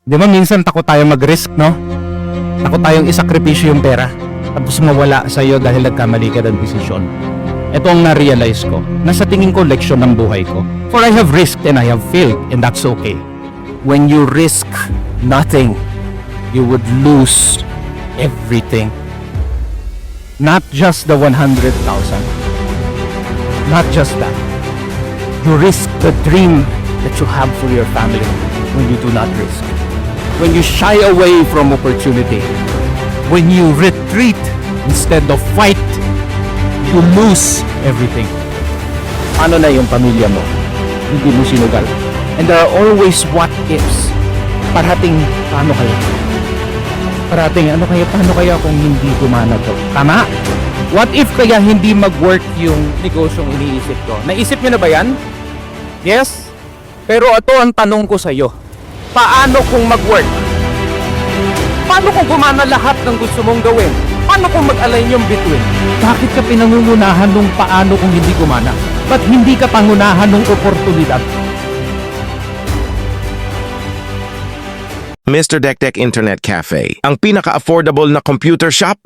Di ba minsan takot tayo mag-risk, no? Takot tayong isakripisyo yung pera. Tapos mawala sa'yo dahil nagkamali ka ng desisyon. Ito ang na-realize ko. Nasa tingin ko leksyon ng buhay ko. For I have risked and I have failed and that's okay. When you risk nothing, you would lose everything. Not just the 100,000. Not just that. You risk the dream that you have for your family when you do not risk. When you shy away from opportunity. When you retreat instead of fight, you lose everything. Ano na yung pamilya mo? Hindi mo sinugal. And there are always what ifs. Parating, paano kaya? Parating, paano kaya kung hindi gumana to? Tama? What if kaya hindi mag-work yung negosyong iniisip ko? Naisip nyo na ba yan? Yes? Pero ito ang tanong ko sa'yo. Paano kung mag-work? Paano kung gumana lahat ng gusto mong gawin? Paano kung mag-align yung between? Bakit ka pinangungunahan nung paano kung hindi gumana? Ba't hindi ka pangunahan nung oportunidad? Mr. Dekdek Internet Cafe, ang pinaka-affordable na computer shop